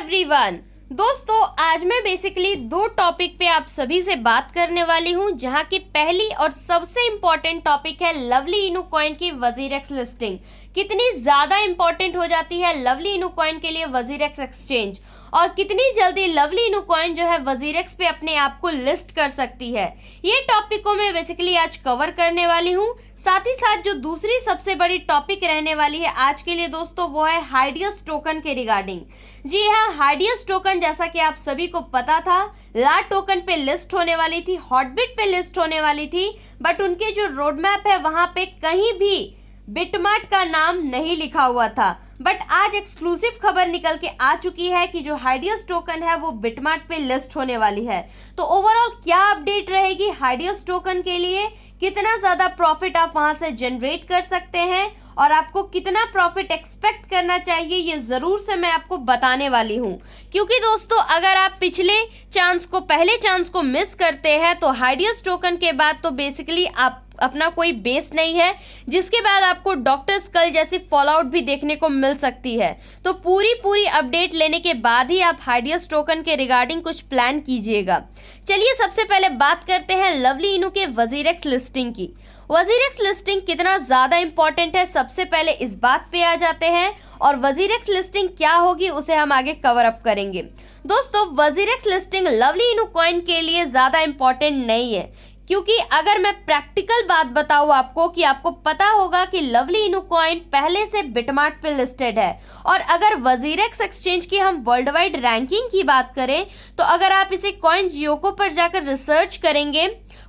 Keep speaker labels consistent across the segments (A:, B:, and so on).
A: Everyone. दोस्तों आज मैं बेसिकली दो टॉपिक पे आप सभी से बात करने वाली हूं, जहां की पहली और सबसे इम्पोर्टेंट टॉपिक है लवली इनू कॉइन की वजीरेक्स लिस्टिंग। कितनी ज्यादा इंपॉर्टेंट हो जाती है लवली इनू कॉइन के लिए वजीरेक्स एक्सचेंज, और कितनी जल्दी लवली इनू कॉइन जो है वजीरेक्स पे अपने आप को लिस्ट कर सकती है। ये टॉपिक को मैं बेसिकली आज कवर करने वाली हूँ। साथ ही साथ जो दूसरी सबसे बड़ी टॉपिक रहने वाली है आज के लिए दोस्तों, वो है हाइडियस टोकन के रिगार्डिंग। जी हाँ, हाइडियस टोकन जैसा कि आप सभी को पता था ला टोकन पे लिस्ट होने वाली थी, हॉटबिट पे लिस्ट होने वाली थी, बट उनके जो रोड मैप है वहां पे कहीं भी बिटमार्ट का नाम नहीं लिखा हुआ था। बट आज एक्सक्लूसिव खबर निकल के आ चुकी है कि जो हाइडियस टोकन है वो बिटमार्ट पे लिस्ट होने वाली है। तो ओवरऑल क्या अपडेट रहेगी हाइडियस टोकन के लिए, कितना ज्यादा प्रॉफिट आप वहां से जनरेट कर सकते हैं और आपको कितना प्रॉफिट एक्सपेक्ट करना चाहिए, ये जरूर से मैं आपको बताने वाली हूँ। क्योंकि दोस्तों अगर आप पहले चांस को मिस करते हैं तो हाइडियस टोकन के बाद तो बेसिकली आप अपना कोई बेस नहीं है, जिसके बाद आपको डॉक्टर स्कल जैसी फॉलआउट भी देखने को मिल सकती है। तो पूरी अपडेट लेने के बाद ही आप हाइडियस टोकन के रिगार्डिंग कुछ प्लान कीजिएगा। चलिए सबसे पहले बात करते हैं लवली इनू के वजीरेक्स लिस्टिंग की। वजीरेक्स लिस्टिंग कितना ज्यादा इंपॉर्टेंट है, सबसे पहले इस बात पे आ जाते हैं, और वजीरेक्स लिस्टिंग क्या होगी उसे हम आगे कवर अप करेंगे। दोस्तों वजीरेक्स लिस्टिंग लवली इनू कॉइन के लिए ज्यादा इंपॉर्टेंट नहीं है, क्योंकि अगर मैं प्रैक्टिकल बात बताऊं आपको कि आपको पता होगा कि लवली इनू कॉइन पहले से बिटमार्ट पे लिस्टेड है, और अगर वजीरेक्स एक्सचेंज की हम वर्ल्ड वाइड रैंकिंग की बात करें तो अगर आप इसे कॉइन जियोको पर जाकर रिसर्च करेंगे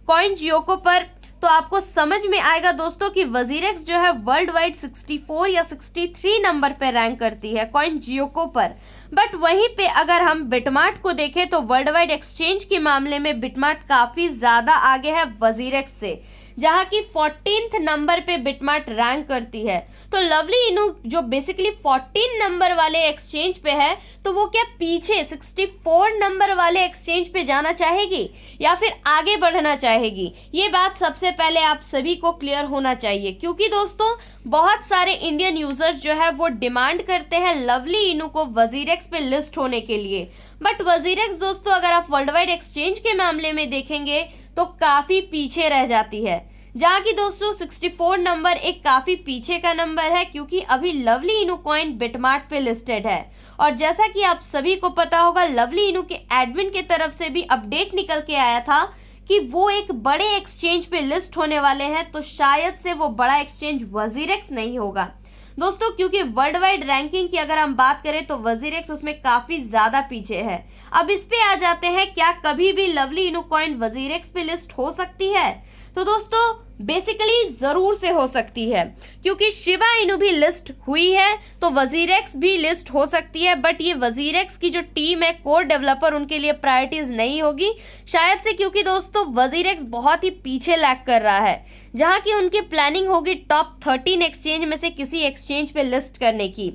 A: कॉइन जियोको पर, तो आपको समझ में आएगा दोस्तों कि वजीरेक्स जो है वर्ल्ड वाइड 64 या 63 नंबर पे रैंक करती है कॉइन जियोको पर। बट वहीं पे अगर हम बिटमार्ट को देखें तो वर्ल्ड वाइड एक्सचेंज के मामले में बिटमार्ट काफी ज्यादा आगे है वजीरेक्स से, जहां की 14th नंबर पे बिटमार्ट रैंक करती है। तो लवली इनू जो बेसिकली 14 नंबर वाले एक्सचेंज पे है, तो वो क्या पीछे 64 नंबर वाले एक्सचेंज पे जाना चाहेगी या फिर आगे बढ़ना चाहेगी? ये बात सबसे पहले आप सभी को क्लियर होना चाहिए, क्योंकि दोस्तों बहुत सारे इंडियन यूजर्स जो है वो डिमांड करते हैं लवली इनू को वजीरेक्स पे लिस्ट होने के लिए। बट वजीरेक्स दोस्तों अगर आप वर्ल्ड वाइड एक्सचेंज के मामले में देखेंगे तो काफी पीछे रह जाती है, जहाँ की दोस्तों 64 नंबर एक काफी पीछे का नंबर है, क्योंकि अभी लवली इनू कॉइन बिटमार्ट पे लिस्टेड है। और जैसा कि आप सभी को पता होगा लवली इनू के एडमिन के तरफ से भी अपडेट निकल के आया था कि वो एक बड़े एक्सचेंज पे लिस्ट होने वाले हैं, तो शायद से वो बड़ा एक्सचेंज वजीरेक्स नहीं होगा दोस्तों, क्योंकि वर्ल्ड वाइड रैंकिंग की अगर हम बात करें तो वजीरेक्स उसमें काफी ज्यादा पीछे है। अब इस पे आ जाते हैं, क्या कभी भी लवली इनू कॉइन वजीरेक्स पे लिस्ट हो सकती है? तो दोस्तों बेसिकली जरूर से हो सकती है, क्योंकि शिबा इनू भी लिस्ट हुई है तो वजीरेक्स भी लिस्ट हो सकती है। बट ये वजीरेक्स की जो टीम है कोर डेवलपर, उनके लिए प्रायोरिटीज नहीं होगी शायद से, क्योंकि दोस्तों वजीरेक्स बहुत ही पीछे लैग कर रहा है, जहां की उनकी प्लानिंग होगी टॉप 13 एक्सचेंज में से किसी एक्सचेंज पे लिस्ट करने की।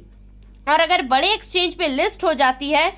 A: और अगर बड़े एक्सचेंज पे लिस्ट हो जाती है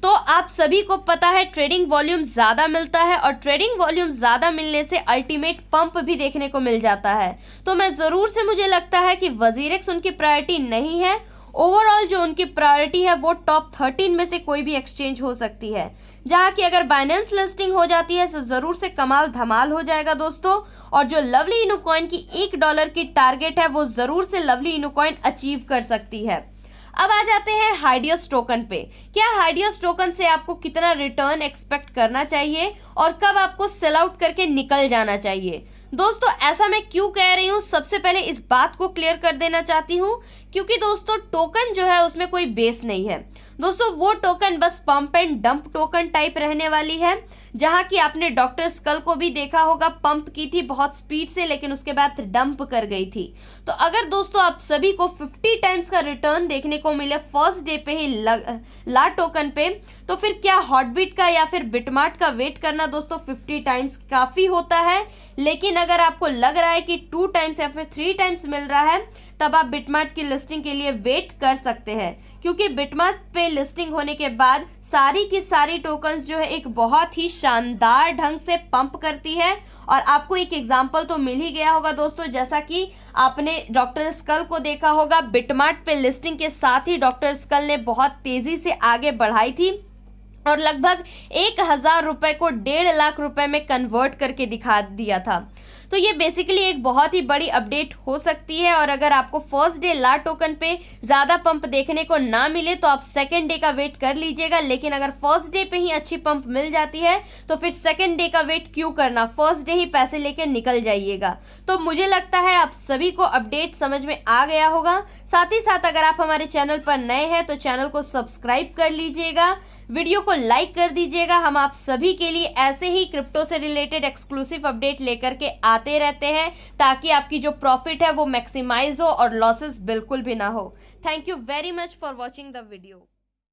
A: तो आप सभी को पता है ट्रेडिंग वॉल्यूम ज्यादा मिलता है, और ट्रेडिंग वॉल्यूम ज्यादा मिलने से अल्टीमेट पंप भी देखने को मिल जाता है। तो मुझे लगता है कि वजीरेक्स उनकी प्रायोरिटी नहीं है। ओवरऑल जो उनकी प्रायोरिटी है वो टॉप 13 में से कोई भी एक्सचेंज हो सकती है, जहां की अगर बाइनेंस लिस्टिंग हो जाती है तो जरूर से कमाल धमाल हो जाएगा दोस्तों। और जो लवली इनू कॉइन की $1 की टारगेट है वो जरूर से लवली इनू कॉइन अचीव कर सकती है। अब आ जाते हैं हाइडियस टोकन पे। क्या हाइडियस टोकन से आपको कितना रिटर्न एक्सपेक्ट करना चाहिए और कब आपको सेल आउट करके निकल जाना चाहिए? दोस्तों ऐसा मैं क्यों कह रही हूँ, सबसे पहले इस बात को क्लियर कर देना चाहती हूँ, क्योंकि दोस्तों टोकन जो है उसमें कोई बेस नहीं है दोस्तों। वो टोकन बस pump and dump token type रहने वाली है, जहां की आपने डॉक्टर स्कल को भी देखा होगा, पंप की थी बहुत स्पीड से लेकिन उसके बाद डंप कर गई थी। तो अगर दोस्तों आप सभी को 50 टाइम्स का रिटर्न देखने को मिले फर्स्ट डे पे ही ला टोकन पे, तो फिर क्या हॉटबिट का या फिर बिटमार्ट का वेट करना दोस्तों 50 टाइम्स काफी होता है। लेकिन अगर आपको लग रहा है कि 2 टाइम्स या फिर 3 टाइम्स मिल रहा है, तब आप बिटमार्ट की लिस्टिंग के लिए वेट कर सकते हैं, क्योंकि बिटमार्ट पे लिस्टिंग होने के बाद सारी की सारी टोकन्स जो है एक बहुत ही शानदार ढंग से पंप करती है। और आपको एक एग्जांपल तो मिल ही गया होगा दोस्तों, जैसा कि आपने डॉक्टर स्कल को देखा होगा, बिटमार्ट पे लिस्टिंग के साथ ही डॉक्टर स्कल ने बहुत तेजी से आगे बढ़ाई थी और लगभग 1,000 रुपए को 1.5 लाख रुपए में कन्वर्ट करके दिखा दिया था। तो ये बेसिकली एक बहुत ही बड़ी अपडेट हो सकती है और अगर आपको फर्स्ट डे ला टोकन पे ज़्यादा पंप देखने को ना मिले तो आप सेकेंड डे का वेट कर लीजिएगा, लेकिन अगर फर्स्ट डे पे ही अच्छी पंप मिल जाती है तो फिर सेकेंड डे का वेट क्यों करना, फर्स्ट डे ही पैसे लेकर निकल जाइएगा। तो मुझे लगता है आप सभी को अपडेट समझ में आ गया होगा। साथ ही साथ अगर आप हमारे चैनल पर नए हैं तो चैनल को सब्सक्राइब कर लीजिएगा, वीडियो को लाइक कर दीजिएगा। हम आप सभी के लिए ऐसे ही क्रिप्टो से रिलेटेड एक्सक्लूसिव अपडेट लेकर के आते रहते हैं ताकि आपकी जो प्रॉफिट है वो मैक्सिमाइज हो और लॉसेस बिल्कुल भी ना हो। Thank you very much for watching the video.